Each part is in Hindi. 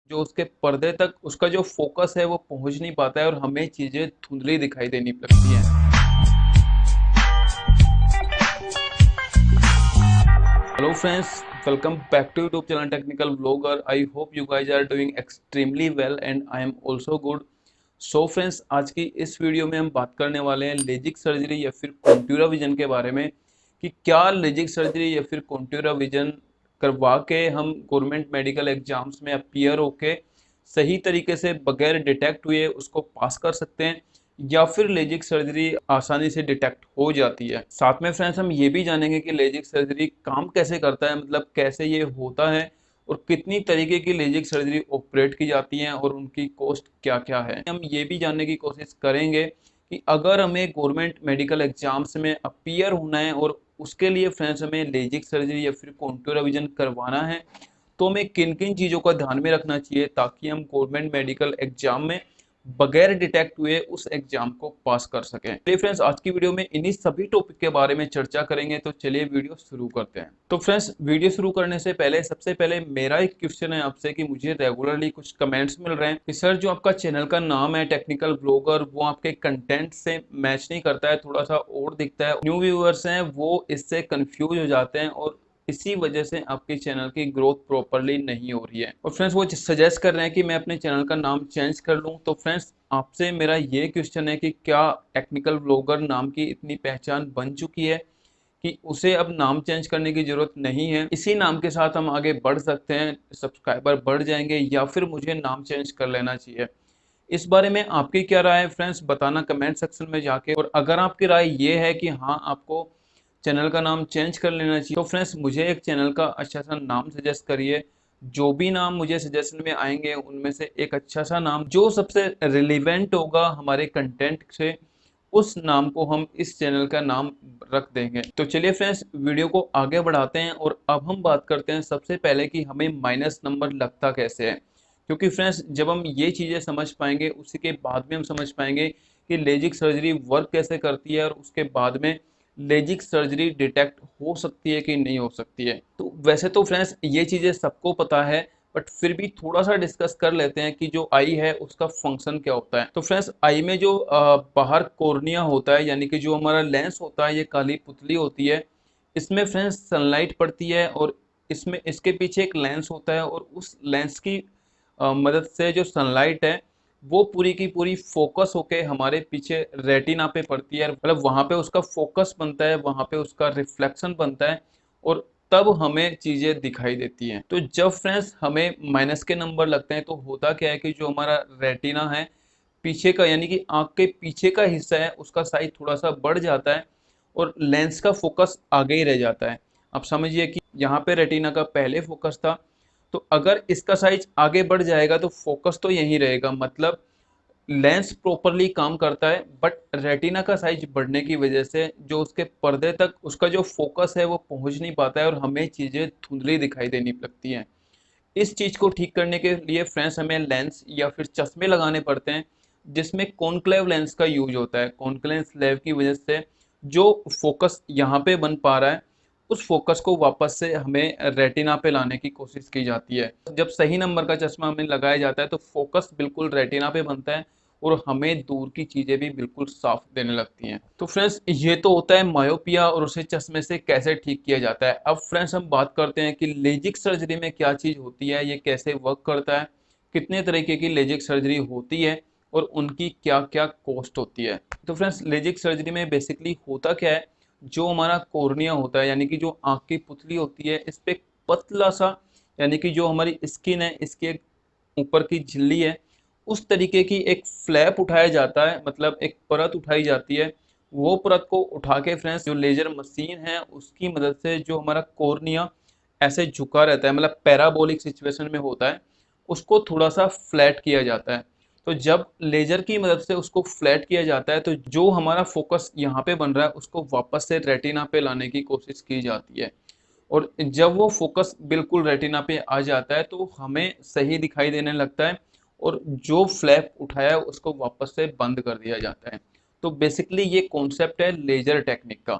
जो उसके पर्दे तक उसका जो फोकस है वो पहुंच नहीं पाता है और हमें चीजें धुंधली दिखाई देनी लगती हैं। Hello friends, welcome back to YouTube channel technical blogger. I hope you guys are doing extremely well and I am also good. So friends, आज की इस वीडियो में हम बात करने वाले हैं लेजिक सर्जरी या फिर कॉन्टूरा विजन के बारे में कि क्या लेजिक सर्जरी या फिर कॉन्टूरा विजन करवा के हम गवर्नमेंट मेडिकल एग्जाम्स में अपीयर होके सही तरीके से बगैर डिटेक्ट हुए उसको पास कर सकते हैं या फिर लेजिक सर्जरी आसानी से डिटेक्ट हो जाती है। साथ में फ्रेंड्स हम ये भी जानेंगे कि लेजिक सर्जरी काम कैसे करता है, मतलब कैसे ये होता है और कितनी तरीके की लेजिक सर्जरी ऑपरेट की जाती हैं और उनकी कॉस्ट क्या क्या है। हम ये भी जानने की कोशिश करेंगे कि अगर हमें गवर्नमेंट मेडिकल एग्जाम्स में अपीयर होना है और उसके लिए फ्रेंड्स हमें लेजिक सर्जरी या फिर कॉन्टूर विजन करवाना है तो हमें किन किन चीज़ों का ध्यान में रखना चाहिए ताकि हम गवर्नमेंट मेडिकल एग्जाम में बगैर डिटेक्ट हुए उस एग्जाम को पास कर सकें। चलिए फ्रेंड्स, आज की वीडियो में इन्हीं सभी टॉपिक के बारे में चर्चा करेंगे, तो चलिए वीडियो शुरू करते हैं। तो फ्रेंड्स, वीडियो शुरू करने से पहले सबसे पहले मेरा एक क्वेश्चन है आपसे कि मुझे रेगुलरली कुछ कमेंट्स मिल रहे हैं कि सर जो आपका चैनल का नाम है टेक्निकल ब्लॉगर वो आपके कंटेंट से मैच नहीं करता है, थोड़ा सा और दिखता है। न्यू व्यूअर्स हैं वो इससे कंफ्यूज हो जाते हैं और इसी वजह से आपके चैनल की ग्रोथ प्रॉपरली नहीं हो रही है। और फ्रेंड्स वो सजेस्ट कर रहे हैं कि मैं अपने चैनल का नाम चेंज कर लूं। तो फ्रेंड्स आपसे मेरा ये क्वेश्चन है कि क्या टेक्निकल ब्लॉगर नाम की इतनी पहचान बन चुकी है कि उसे अब नाम चेंज करने की जरूरत नहीं है, इसी नाम के साथ हम आगे बढ़ सकते हैं, सब्सक्राइबर बढ़ जाएंगे, या फिर मुझे नाम चेंज कर लेना चाहिए? इस बारे में आपकी क्या राय है फ्रेंड्स, बताना कमेंट सेक्शन में जाके। और अगर आपकी राय ये है कि हाँ आपको चैनल का नाम चेंज कर लेना चाहिए तो फ्रेंड्स मुझे एक चैनल का अच्छा सा नाम सजेस्ट करिए। जो भी नाम मुझे सजेशन में आएंगे उनमें से एक अच्छा सा नाम जो सबसे रिलेवेंट होगा हमारे कंटेंट से, उस नाम को हम इस चैनल का नाम रख देंगे। तो चलिए फ्रेंड्स वीडियो को आगे बढ़ाते हैं और अब हम बात करते हैं सबसे पहले कि हमें माइनस नंबर लगता कैसे है। क्योंकि फ्रेंड्स जब हम ये चीज़ें समझ पाएंगे उसी के बाद में हम समझ पाएंगे कि लेजिक सर्जरी वर्क कैसे करती है और उसके बाद में लेजिक सर्जरी डिटेक्ट हो सकती है कि नहीं हो सकती है। तो वैसे तो फ्रेंड्स ये चीज़ें सबको पता है, बट फिर भी थोड़ा सा डिस्कस कर लेते हैं कि जो आई है उसका फंक्शन क्या होता है। तो फ्रेंड्स आई में जो बाहर कॉर्निया होता है, यानी कि जो हमारा लेंस होता है, ये काली पुतली होती है। इसमें फ्रेंड्स सनलाइट पड़ती है और इसमें इसके पीछे एक लेंस होता है और उस लेंस की मदद से जो सनलाइट है वो पूरी की पूरी फोकस होके हमारे पीछे रेटिना पे पड़ती है, मतलब वहां पे उसका फोकस बनता है, वहां पे उसका रिफ्लेक्शन बनता है और तब हमें चीजें दिखाई देती हैं। तो जब फ्रेंड्स हमें माइनस के नंबर लगते हैं तो होता क्या है कि जो हमारा रेटिना है पीछे का, यानी कि आंख के पीछे का हिस्सा है, उसका साइज थोड़ा सा बढ़ जाता है और लेंस का फोकस आगे ही रह जाता है। आप समझिए कि यहाँ पे रेटिना का पहले फोकस था, तो अगर इसका साइज आगे बढ़ जाएगा तो फोकस तो यहीं रहेगा, मतलब लेंस प्रॉपरली काम करता है, बट रेटिना का साइज बढ़ने की वजह से जो उसके पर्दे तक उसका जो फोकस है वो पहुंच नहीं पाता है और हमें चीजें धुंधली दिखाई देनी लगती हैं। इस चीज को ठीक करने के लिए फ्रेंड्स हमें लेंस या फिर चश्मे लगाने पड़ते हैं जिसमें कॉन्क्लेव लेंस का यूज होता है। कॉन्क्लेव लेंस की वजह से जो फोकस यहाँ पे बन पा रहा है उस फोकस को वापस से हमें रेटिना पे लाने की कोशिश की जाती है। जब सही नंबर का चश्मा हमें लगाया जाता है तो फोकस बिल्कुल रेटिना पे बनता है और हमें दूर की चीजें भी बिल्कुल साफ देने लगती हैं। तो फ्रेंड्स ये तो होता है मायोपिया और उसे चश्मे से कैसे ठीक किया जाता है। अब फ्रेंड्स हम बात करते हैं कि लेजिक सर्जरी में क्या चीज होती है, ये कैसे वर्क करता है, कितने तरीके की लेजिक सर्जरी होती है और उनकी क्या क्या कॉस्ट होती है। तो फ्रेंड्स लेजिक सर्जरी में बेसिकली होता क्या है, जो हमारा कॉर्निया होता है, यानी कि जो आंख की पुतली होती है, इस पे पतला सा, यानी कि जो हमारी स्किन है इसके ऊपर की झिल्ली है, उस तरीके की एक फ्लैप उठाया जाता है, मतलब एक परत उठाई जाती है। वो परत को उठा के फ्रेंड्स जो लेजर मशीन है उसकी मदद से जो हमारा कॉर्निया ऐसे झुका रहता है, मतलब पैराबोलिक सिचुएशन में होता है, उसको थोड़ा सा फ्लैट किया जाता है। तो जब लेजर की मदद से उसको फ्लैट किया जाता है तो जो हमारा फोकस यहाँ पे बन रहा है उसको वापस से रेटिना पे लाने की कोशिश की जाती है। और जब वो फोकस बिल्कुल रेटिना पे आ जाता है तो हमें सही दिखाई देने लगता है और जो फ्लैप उठाया है उसको वापस से बंद कर दिया जाता है। तो बेसिकली ये कॉन्सेप्ट है लेजर टेक्निक का।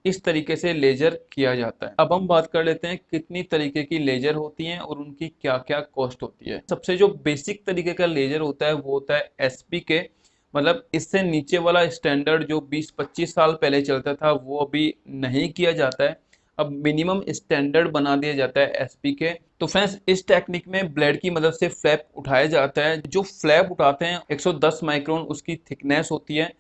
इस तरीके से लेजर किया जाता है। अब हम बात कर लेते हैं कितनी तरीके की लेजर होती हैं और उनकी क्या क्या कॉस्ट होती है। सबसे जो बेसिक तरीके का लेजर होता है वो होता है एसपीके, मतलब इससे नीचे वाला स्टैंडर्ड जो 20-25 साल पहले चलता था वो अभी नहीं किया जाता है, अब मिनिमम स्टैंडर्ड बना दिया जाता है एसपीके। तो फ्रेंड्स इस टेक्निक में ब्लेड की मदद से फ्लैप उठाया जाता है। जो फ्लैप उठाते हैं 110 माइक्रोन उसकी थिकनेस होती है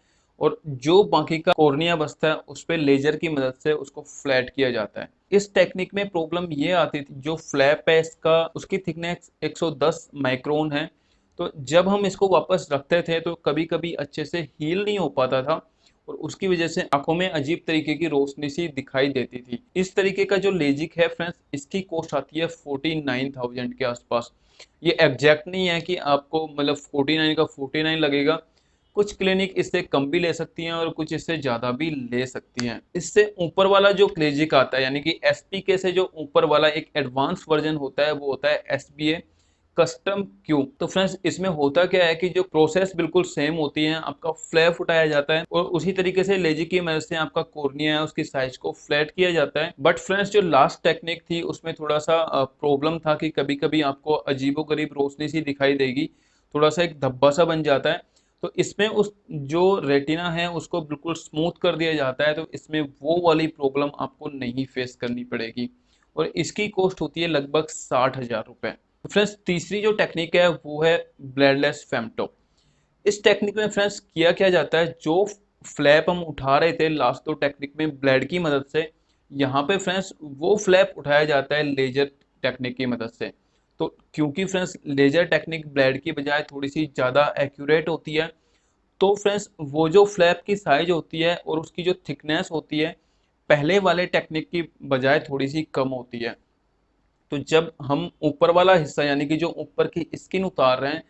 और जो बाकी का कॉर्निया बचता है उस पर लेजर की मदद से उसको फ्लैट किया जाता है। इस टेक्निक में प्रॉब्लम ये आती थी, जो फ्लैप है इसका उसकी थिकनेस 110 माइक्रोन है, तो जब हम इसको वापस रखते थे तो कभी कभी अच्छे से हील नहीं हो पाता था और उसकी वजह से आंखों में अजीब तरीके की रोशनी सी दिखाई देती थी। इस तरीके का जो लेजिक है फ्रेंड्स, इसकी कॉस्ट आती है 49,000 के आसपास। ये एग्जैक्ट नहीं है कि आपको मतलब 49 का 49 लगेगा, कुछ क्लिनिक इससे कम भी ले सकती हैं और कुछ इससे ज़्यादा भी ले सकती हैं। इससे ऊपर वाला जो लेजिक आता है, यानी कि एसपीके से जो ऊपर वाला एक एडवांस वर्जन होता है वो होता है एसबीए कस्टम क्यू। तो फ्रेंड्स इसमें होता क्या है कि जो प्रोसेस बिल्कुल सेम होती है, आपका फ्लैप उठाया जाता है और उसी तरीके से लेजिक की मदद से आपका कॉर्निया है उसकी साइज को फ्लैट किया जाता है। बट फ्रेंड्स जो लास्ट टेक्निक थी उसमें थोड़ा सा प्रॉब्लम था कि कभी कभी आपको अजीबोगरीब रोशनी सी दिखाई देगी, थोड़ा सा एक धब्बा सा बन जाता है। तो इसमें उस जो रेटिना है उसको बिल्कुल स्मूथ कर दिया जाता है, तो इसमें वो वाली प्रॉब्लम आपको नहीं फेस करनी पड़ेगी और इसकी कॉस्ट होती है लगभग 60,000 रुपये। फ्रेंड्स तीसरी जो टेक्निक है वो है ब्लेडलेस फेमटो। इस टेक्निक में फ्रेंड्स किया क्या जाता है, जो फ्लैप हम उठा रहे थे लास्ट दो टेक्निक में ब्लेड की मदद से, यहाँ पे फ्रेंड्स वो फ्लैप उठाया जाता है लेजर टेक्निक की मदद से। तो क्योंकि फ्रेंड्स लेजर टेक्निक ब्लेड की बजाय थोड़ी सी ज़्यादा एक्यूरेट होती है, तो फ्रेंड्स वो जो फ्लैप की साइज होती है और उसकी जो थिकनेस होती है पहले वाले टेक्निक की बजाय थोड़ी सी कम होती है। तो जब हम ऊपर वाला हिस्सा यानी कि जो ऊपर की स्किन उतार रहे हैं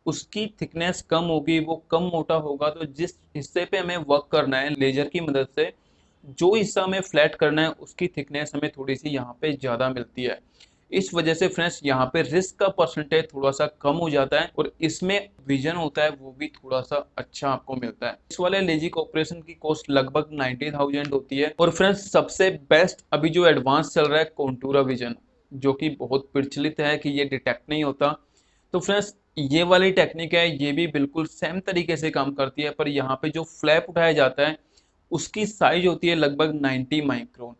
उसकी थिकनेस कम होगी, वो कम मोटा होगा, तो जिस हिस्से पे हमें वर्क करना है लेजर की मदद से, जो हिस्सा हमें फ्लैट करना है उसकी थिकनेस हमें थोड़ी सी यहाँ पे ज़्यादा मिलती है। इस वजह से फ्रेंड्स यहाँ पे रिस्क का परसेंटेज थोड़ा सा कम हो जाता है और इसमें विजन होता है वो भी थोड़ा सा अच्छा आपको मिलता है। इस वाले लेजिक ऑपरेशन की कॉस्ट लगभग 90,000 होती है। और फ्रेंड्स सबसे बेस्ट अभी जो एडवांस चल रहा है कॉन्टूरा विजन, जो कि बहुत प्रचलित है कि ये डिटेक्ट नहीं होता। तो फ्रेंड्स ये वाली टेक्निक है, ये भी बिल्कुल सेम तरीके से काम करती है, पर यहाँ पे जो फ्लैप उठाया जाता है उसकी साइज होती है लगभग 90 माइक्रोन,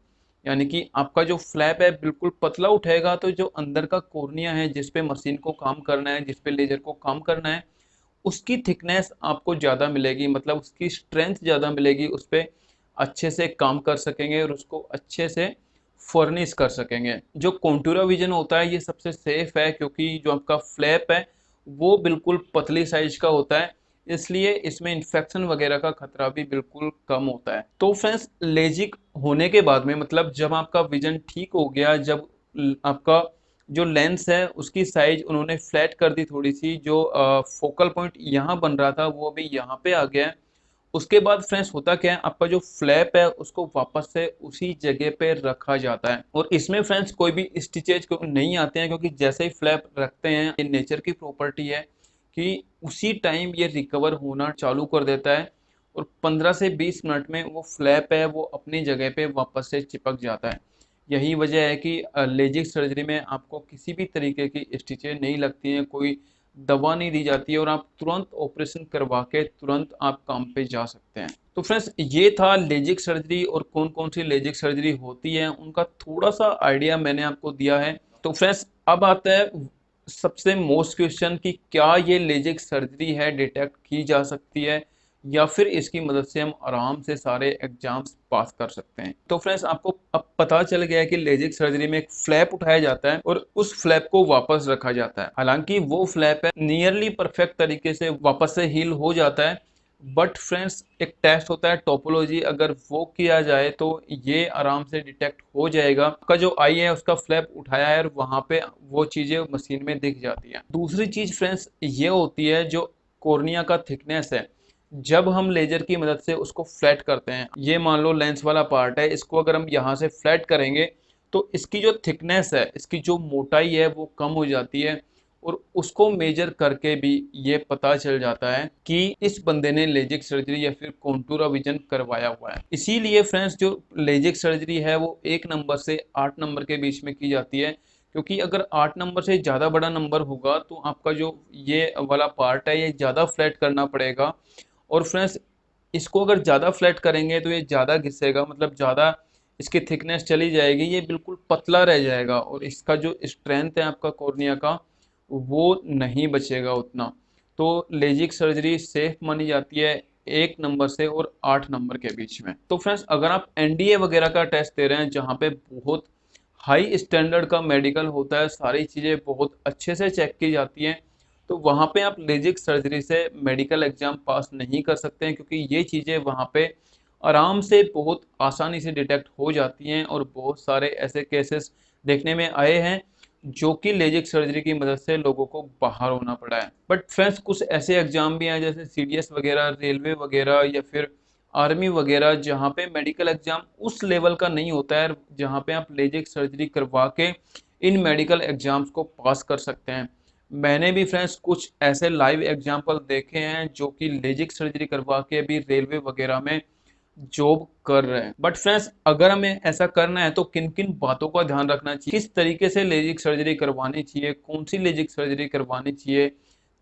यानी कि आपका जो फ्लैप है बिल्कुल पतला उठेगा, तो जो अंदर का कॉर्निया है जिसपे मशीन को काम करना है, जिसपे लेजर को काम करना है, उसकी थिकनेस आपको ज़्यादा मिलेगी, मतलब उसकी स्ट्रेंथ ज़्यादा मिलेगी, उस पर अच्छे से काम कर सकेंगे और उसको अच्छे से फर्निश कर सकेंगे। जो कॉन्टूरा विजन होता है ये सबसे सेफ है, क्योंकि जो आपका फ्लैप है वो बिल्कुल पतली साइज का होता है, इसलिए इसमें इन्फेक्शन वगैरह का खतरा भी बिल्कुल कम होता है। तो फ्रेंड्स लेजिक होने के बाद में, मतलब जब आपका विजन ठीक हो गया, जब आपका जो लेंस है उसकी साइज उन्होंने फ्लैट कर दी थोड़ी सी, जो फोकल पॉइंट यहाँ बन रहा था वो अभी यहाँ पे आ गया है, उसके बाद फ्रेंड्स होता क्या है, आपका जो फ्लैप है उसको वापस से उसी जगह पे रखा जाता है। और इसमें फ्रेंड्स कोई भी स्टिचेज नहीं आते हैं, क्योंकि जैसे ही फ्लैप रखते हैं, ये नेचर की प्रॉपर्टी है कि उसी टाइम ये रिकवर होना चालू कर देता है और 15 से 20 मिनट में वो फ्लैप है वो अपनी जगह पे वापस से चिपक जाता है। यही वजह है कि लेजिक सर्जरी में आपको किसी भी तरीके की स्टिचेज नहीं लगती हैं, कोई दवा नहीं दी जाती है और आप तुरंत ऑपरेशन करवा के तुरंत आप काम पे जा सकते हैं। तो फ्रेंड्स ये था लेजिक सर्जरी और कौन कौन सी लेजिक सर्जरी होती है उनका थोड़ा सा आइडिया मैंने आपको दिया है। तो फ्रेंड्स अब आता है सबसे मोस्ट क्वेश्चन कि क्या ये लेजिक सर्जरी है डिटेक्ट की जा सकती है या फिर इसकी मदद से हम आराम से सारे एग्जाम्स पास कर सकते हैं। तो फ्रेंड्स आपको अब पता चल गया है कि लेजिक सर्जरी में एक फ्लैप उठाया जाता है और उस फ्लैप को वापस रखा जाता है। हालांकि वो फ्लैप है नियरली परफेक्ट तरीके से वापस से हील हो जाता है, बट फ्रेंड्स एक टेस्ट होता है टोपोलॉजी, अगर वो किया जाए तो ये आराम से डिटेक्ट हो जाएगा। आपका जो आई है उसका फ्लैप उठाया है और वहां पे वो चीजें मशीन में दिख जाती हैं। दूसरी चीज फ्रेंड्स ये होती है जो कॉर्निया का थिकनेस है, जब हम लेजर की मदद से उसको फ्लैट करते हैं, ये मान लो लेंस वाला पार्ट है, इसको अगर हम यहाँ से फ्लैट करेंगे तो इसकी जो थिकनेस है, इसकी जो मोटाई है वो कम हो जाती है और उसको मेजर करके भी ये पता चल जाता है कि इस बंदे ने लेजिक सर्जरी या फिर कॉन्टूरा विजन करवाया हुआ है। इसीलिए फ्रेंड्स जो लेजिक सर्जरी है वो 1 नंबर से 8 नंबर के बीच में की जाती है, क्योंकि अगर 8 नंबर से ज़्यादा बड़ा नंबर होगा तो आपका जो ये वाला पार्ट है ये ज़्यादा फ्लैट करना पड़ेगा। और फ्रेंड्स इसको अगर ज़्यादा फ्लैट करेंगे तो ये ज़्यादा घिसेगा, मतलब ज़्यादा इसकी थिकनेस चली जाएगी, ये बिल्कुल पतला रह जाएगा और इसका जो स्ट्रेंथ है आपका कॉर्निया का वो नहीं बचेगा उतना। तो लेजिक सर्जरी सेफ मानी जाती है 1 नंबर से और 8 नंबर के बीच में। तो फ्रेंड्स अगर आप एनडीए वगैरह का टेस्ट दे रहे हैं जहाँ पे बहुत हाई स्टैंडर्ड का मेडिकल होता है, सारी चीज़ें बहुत अच्छे से चेक की जाती हैं, तो वहाँ पे आप लेजिक सर्जरी से मेडिकल एग्जाम पास नहीं कर सकते हैं, क्योंकि ये चीज़ें वहाँ पे आराम से बहुत आसानी से डिटेक्ट हो जाती हैं। और बहुत सारे ऐसे केसेस देखने में आए हैं जो कि लेजिक सर्जरी की मदद से लोगों को बाहर होना पड़ा है। बट फ्रेंड्स कुछ ऐसे एग्जाम भी हैं जैसे सीडीएस वगैरह, रेलवे वगैरह या फिर आर्मी वगैरह, जहाँ पे मेडिकल एग्जाम उस लेवल का नहीं होता है, जहाँ पे आप लेजिक सर्जरी करवा के इन मेडिकल एग्जाम्स को पास कर सकते हैं। मैंने भी फ्रेंड्स कुछ ऐसे लाइव एग्जाम्पल देखे हैं जो कि लेजिक सर्जरी करवा के अभी रेलवे वगैरह में जॉब कर रहे हैं। बट फ्रेंड्स अगर हमें ऐसा करना है तो किन किन बातों का ध्यान रखना चाहिए, किस तरीके से लेजिक सर्जरी करवानी चाहिए, कौन सी लेजिक सर्जरी करवानी चाहिए,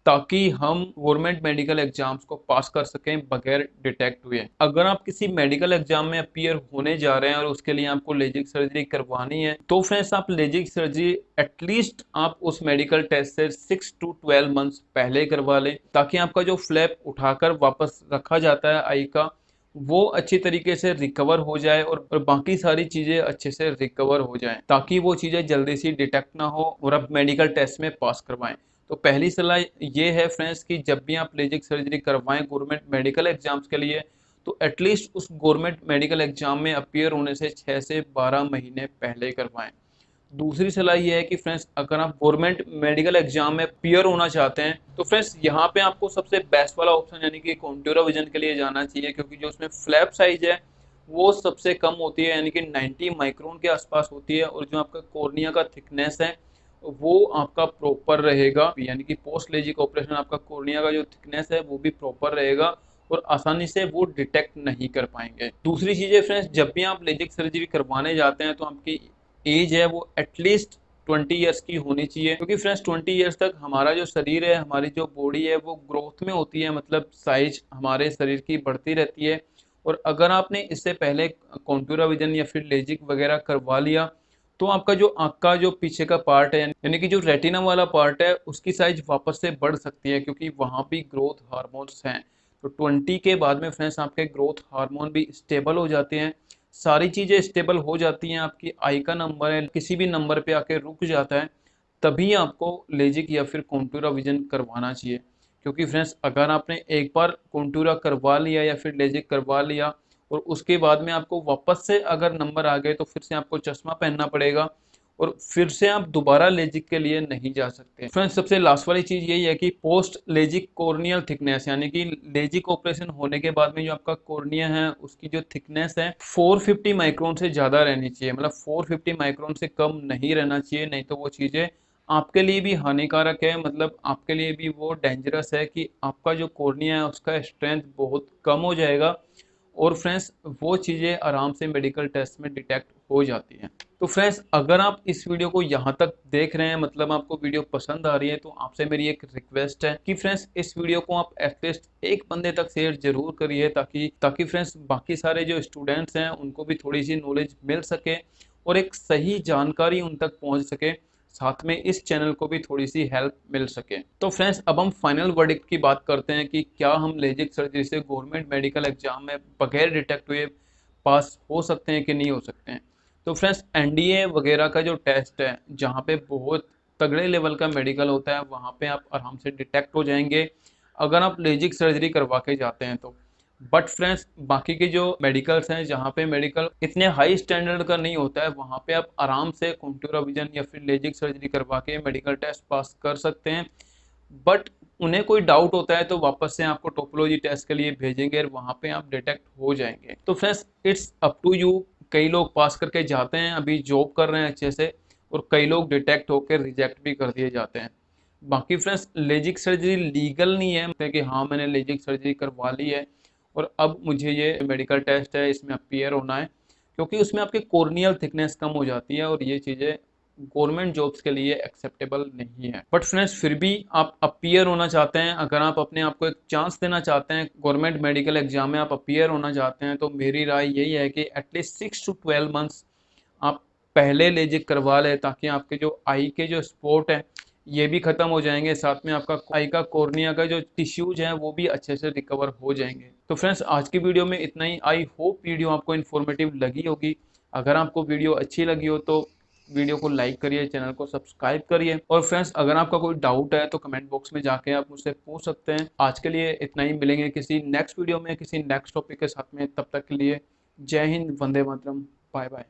ताकि हम गवर्नमेंट मेडिकल एग्जाम्स को पास कर सकें बगैर डिटेक्ट हुए। अगर आप किसी मेडिकल एग्जाम में अपीयर होने जा रहे हैं और उसके लिए आपको लेजिक सर्जरी करवानी है तो फ्रेंड्स आप लेजिक सर्जरी एटलीस्ट आप उस मेडिकल टेस्ट से 6 to 12 मंथ्स पहले करवा लें, ताकि आपका जो फ्लैप उठाकर वापस रखा जाता है आई का वो अच्छी तरीके से रिकवर हो जाए और बाकी सारी चीज़ें अच्छे से रिकवर हो जाएं, ताकि वो चीज़ें जल्दी से डिटेक्ट ना हो और आप मेडिकल टेस्ट में पास करवाएं। तो पहली सलाह ये है फ्रेंड्स कि जब भी आप लेजिक सर्जरी करवाएं गवर्नमेंट मेडिकल एग्जाम्स के लिए तो एटलीस्ट उस गवर्नमेंट मेडिकल एग्जाम में अपीयर होने से 6 से 12 महीने पहले करवाएं। दूसरी सलाह ये है कि फ्रेंड्स अगर आप गवर्नमेंट मेडिकल एग्जाम में अपीयर होना चाहते हैं तो फ्रेंड्स यहाँ पे आपको सबसे बेस्ट वाला ऑप्शन यानी कि कॉन्टूरा विजन के लिए जाना चाहिए, क्योंकि जो उसमें फ्लैप साइज है वो सबसे कम होती है, यानी कि 90 माइक्रोन के आसपास होती है, और जो आपका कॉर्निया का थिकनेस है वो आपका प्रॉपर रहेगा, यानी कि पोस्ट लेजिक ऑपरेशन आपका कॉर्निया का जो थिकनेस है वो भी प्रॉपर रहेगा और आसानी से वो डिटेक्ट नहीं कर पाएंगे। दूसरी चीज़ है फ्रेंड्स, जब भी आप लेजिक सर्जरी करवाने जाते हैं तो आपकी एज है वो एटलीस्ट 20 ईयर्स की होनी चाहिए, क्योंकि फ्रेंड्स 20 ईयर्स तक हमारा जो शरीर है, हमारी जो बॉडी है वो ग्रोथ में होती है, मतलब साइज हमारे शरीर की बढ़ती रहती है। और अगर आपने इससे पहले कॉन्टूरा विजन या फिर लेजिक वगैरह करवा लिया तो आपका जो आँख का जो पीछे का पार्ट है यानी कि जो रेटिना वाला पार्ट है उसकी साइज वापस से बढ़ सकती है, क्योंकि वहाँ भी ग्रोथ हार्मोन्स हैं। तो 20 के बाद में फ्रेंड्स आपके ग्रोथ हार्मोन भी स्टेबल हो जाते हैं, सारी चीज़ें स्टेबल हो जाती हैं, आपकी आई का नंबर है किसी भी नंबर पे आके रुक जाता है, तभी आपको लेजिक या फिर कॉन्टूरा विजन करवाना चाहिए। क्योंकि फ्रेंड्स अगर आपने एक बार कॉन्टूरा करवा लिया या फिर लेजिक करवा लिया और उसके बाद में आपको वापस से अगर नंबर आ गए तो फिर से आपको चश्मा पहनना पड़ेगा और फिर से आप दोबारा लेजिक के लिए नहीं जा सकते। फ्रेंड्स सबसे लास्ट वाली चीज़ यही है कि पोस्ट लेजिक कॉर्नियल थिकनेस, यानी कि लेजिक ऑपरेशन होने के बाद में जो आपका कॉर्निया है उसकी जो थिकनेस है 450 माइक्रोन से ज़्यादा रहनी चाहिए, मतलब 450 माइक्रोन से कम नहीं रहना चाहिए, नहीं तो वो चीज़ें आपके लिए भी हानिकारक है, मतलब आपके लिए भी वो डेंजरस है कि आपका जो कॉर्निया है उसका स्ट्रेंथ बहुत कम हो जाएगा और फ्रेंड्स वो चीज़ें आराम से मेडिकल टेस्ट में डिटेक्ट हो जाती हैं। तो फ्रेंड्स अगर आप इस वीडियो को यहाँ तक देख रहे हैं, मतलब आपको वीडियो पसंद आ रही है, तो आपसे मेरी एक रिक्वेस्ट है कि फ्रेंड्स इस वीडियो को आप एटलीस्ट एक बंदे तक शेयर जरूर करिए, ताकि फ्रेंड्स बाकी सारे जो स्टूडेंट्स हैं उनको भी थोड़ी सी नॉलेज मिल सके और एक सही जानकारी उन तक पहुँच सके, साथ में इस चैनल को भी थोड़ी सी हेल्प मिल सके। तो फ्रेंड्स अब हम फाइनल वर्डिक्ट की बात करते हैं कि क्या हम लेजिक सर्जरी से गवर्नमेंट मेडिकल एग्जाम में बगैर डिटेक्ट हुए पास हो सकते हैं कि नहीं हो सकते हैं। तो फ्रेंड्स एनडीए वगैरह का जो टेस्ट है जहाँ पे बहुत तगड़े लेवल का मेडिकल होता है वहाँ पे आप आराम से डिटेक्ट हो जाएंगे अगर आप लेजिक सर्जरी करवा के जाते हैं तो। बट फ्रेंड्स बाकी के जो मेडिकल्स हैं जहाँ पे मेडिकल इतने हाई स्टैंडर्ड का नहीं होता है वहाँ पे आप आराम से कॉन्टूरा विजन या फिर लेजिक सर्जरी करवा के मेडिकल टेस्ट पास कर सकते हैं। बट उन्हें कोई डाउट होता है तो वापस से आपको टोपोलॉजी टेस्ट के लिए भेजेंगे और वहाँ पे आप डिटेक्ट हो जाएंगे। तो friends it's up to you, कई लोग पास करके जाते हैं, अभी जॉब कर रहे हैं अच्छे से, और कई लोग डिटेक्ट होकर रिजेक्ट भी कर दिए जाते हैं। बाकी फ्रेंड्स लेजिक सर्जरी लीगल नहीं है कि हाँ मैंने लेजिक सर्जरी करवा ली है और अब मुझे ये मेडिकल टेस्ट है इसमें अपीयर होना है, क्योंकि उसमें आपकी कॉर्नियल थिकनेस कम हो जाती है और ये चीज़ें गवर्नमेंट जॉब्स के लिए एक्सेप्टेबल नहीं है। बट फ्रेंड्स फिर भी आप अपीयर होना चाहते हैं, अगर आप अपने आप को एक चांस देना चाहते हैं गवर्नमेंट मेडिकल एग्जाम में आप अपीयर होना चाहते हैं, तो मेरी राय यही है कि एटलीस्ट 6 to 12 मंथ्स आप पहले लेजिक करवा लें, ताकि आपके जो आई के जो स्पॉट है ये भी खत्म हो जाएंगे, साथ में आपका आई का कॉर्निया का जो टिश्यूज हैं वो भी अच्छे से रिकवर हो जाएंगे। तो फ्रेंड्स आज की वीडियो में इतना ही। आई होप वीडियो आपको इन्फॉर्मेटिव लगी होगी। अगर आपको वीडियो अच्छी लगी हो तो वीडियो को लाइक करिए, चैनल को सब्सक्राइब करिए, और फ्रेंड्स अगर आपका कोई डाउट है तो कमेंट बॉक्स में जाके आप मुझसे पूछ सकते हैं। आज के लिए इतना ही, मिलेंगे किसी नेक्स्ट वीडियो में किसी नेक्स्ट टॉपिक के साथ में। तब तक के लिए जय हिंद, वंदे मातरम, बाय बाय।